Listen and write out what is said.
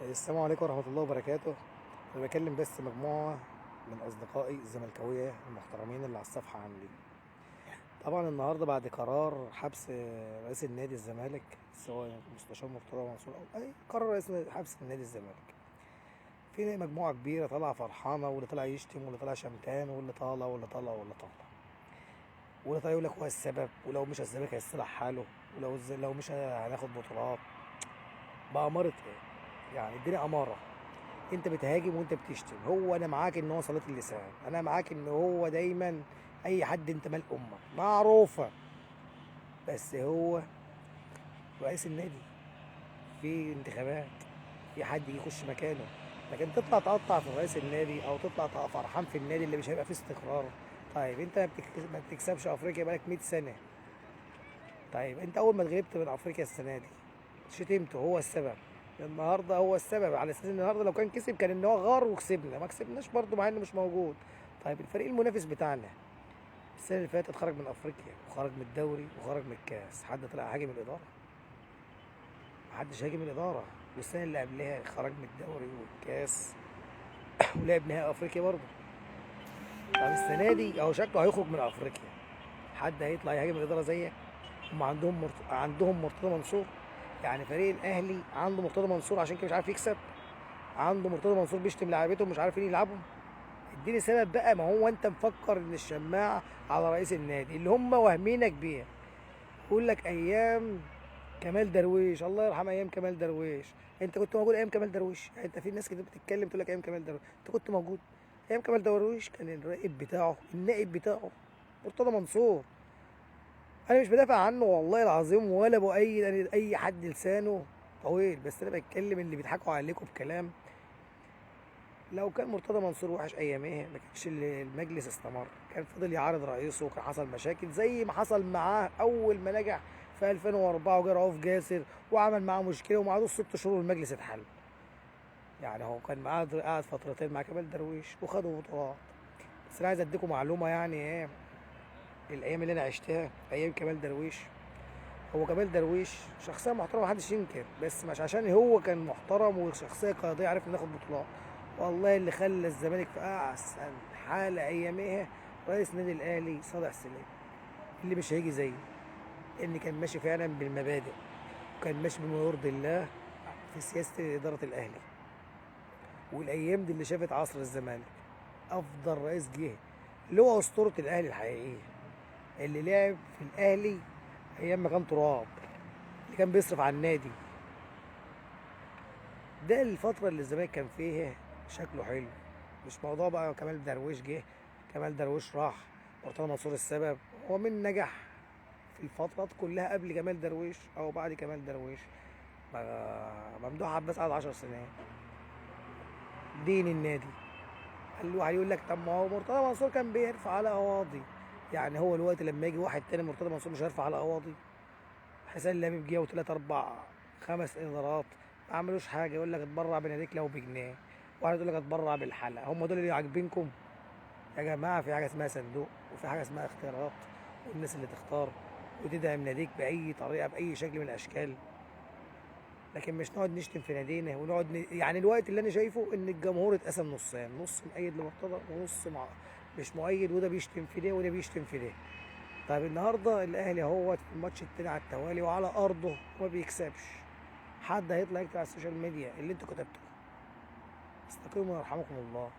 السلام عليكم ورحمة الله وبركاته. أنا بكلم بس مجموعة من أصدقائي الزملكاوية المحترمين اللي على الصفحة عندي. طبعا النهاردة بعد قرار حبس رئيس النادي الزمالك، سواء مستشار مرتضى منصور أو أي قرار رئيس حبس النادي الزمالك، في مجموعة كبيرة طالعة فرحانة، واللي طالع يشتم واللي طالع شمتان واللي طالع واللي طالع واللي طالع، واللي طالع يقول لك هو السبب، ولو مش الزمالك هيصلح حاله، ولو لو مش هناخد بطولات. بأمارة إيه؟ يعني الدنيا أمارة. انت بتهاجم وانت بتشتم. هو انا معاك ان هو صلاه اللسان، انا معاك ان هو دايما اي حد انت مال امك معروفه، بس هو رئيس النادي، في انتخابات، في حد يجي يخش مكانه. لكن تطلع تقطع في رئيس النادي او تطلع تبقى فرحان في النادي اللي مش هيبقى فيه استقرار. طيب انت ما بتكسبش افريقيا بقالك 100 سنه. طيب انت اول ما اتغلبت من افريقيا السنه دي شتمته، هو السبب. النهارده هو السبب، على اساس ان النهارده لو كان كسب كان ان هو غار وكسبنا، ما كسبناش برضه مع انه مش موجود. طيب الفريق المنافس بتاعنا السنه اللي فاتت خرج من افريقيا وخرج من الدوري وخرج من الكاس، حد طلع هاجم الاداره؟ محدش هاجم الاداره. والسنه اللي قبلها خرج من الدوري والكاس ولعب نهائي افريقيا برضه. طب السنه دي اهو شكله هيخرج من افريقيا، حد هيطلع يهاجم الاداره زيك؟ هم عندهم مرتضى منصور. يعني فريق الاهلي عنده مرتضى منصور عشان كده مش عارف يكسب؟ عنده مرتضى منصور بيشتم لعيبتهم مش عارفين يلعبوا؟ اديني سبب بقى. ما هو انت مفكر ان الشماعه على رئيس النادي اللي هم واهمينك بيها. يقول لك ايام كمال درويش، الله يرحم ايام كمال درويش. انت كنت موجود ايام كمال درويش؟ يعني انت في ناس كده بتتكلم تقول لك ايام كمال درويش، انت كنت موجود ايام كمال درويش؟ كان الراقب بتاعه النائب بتاعه مرتضى منصور. انا مش بدافع عنه والله العظيم ولا بؤيد اي حد لسانه طويل، بس انا بتكلم اللي بيضحكوا عليكم بكلام. لو كان مرتضى منصور وحش اياميه ما كانش المجلس استمر، كان فضل يعارض رئيسه وكان حصل مشاكل زي ما حصل معاه اول ما نجح في 2004 وجا رؤوف جاسر وعمل معاه مشكله وما عادوش 6 شهور والمجلس اتحل. يعني هو كان معاه قعد فترتين مع كمال درويش وخدوا بطولات. بس انا عايز اديكم معلومه، يعني ايه الايام اللي انا عشتها ايام كمال درويش. هو كمال درويش شخصيه محترمه محدش ينكر، بس مش عشان هو كان محترم وشخصيه قياديه عرفنا ناخد بطولات. والله اللي خلى الزمالك في احسن حاله اياميها رئيس نادي الاهلي صالح سليم، اللي مش هيجي زيه، ان كان ماشي فعلا بالمبادئ وكان ماشي بما يرضي الله في سياسه اداره الاهلي. والايام دي اللي شافت عصر الزمالك، افضل رئيس جه اللي هو اسطوره الاهلي الحقيقيه، اللي لعب في الاهلي ايام ما كان تراب، اللي كان بيصرف على النادي. ده الفترة اللي الزمالك كان فيها شكله حلو. مش موضوع بقى كمال درويش جه، كمال درويش راح، مرتضى منصور السبب. هو مين نجح في الفترات كلها قبل كمال درويش او بعد كمال درويش؟ ممدوح عباس قعد 10 سنين دين النادي. قال له هيقول لك طب ما هو مرتضى منصور كان بيرفع على قواضي. يعني هو الوقت لما يجي واحد تاني مرتضى منصور مش هيرفع على قواضي؟ حسين لبيب جه وثلاث اربع خمس انذارات ما عملوش حاجه، يقول لك اتبرع بناديك لو بجنيه، واحد يقول لك اتبرع بالحلقه. هم دول اللي عاجبينكم؟ يا جماعه في حاجه اسمها صندوق وفي حاجه اسمها اختيارات، والناس اللي تختار وتدعم ناديك باي طريقه باي شكل من الاشكال. لكن مش نقعد نشتم في نادينا ونقعد يعني الوقت اللي انا شايفه ان الجمهور اتقسم نصين، نص مؤيد لمرتضى ونص مش مؤيد، وده بيشتم في ده وده بيشتم في ده. طيب النهارده الاهلي اهوت في الماتش التاني على التوالي وعلى ارضه وما بيكسبش. حد هيطلع يكتب على السوشيال ميديا اللي انتوا كتبتوه؟ استقيموا يرحمكم الله.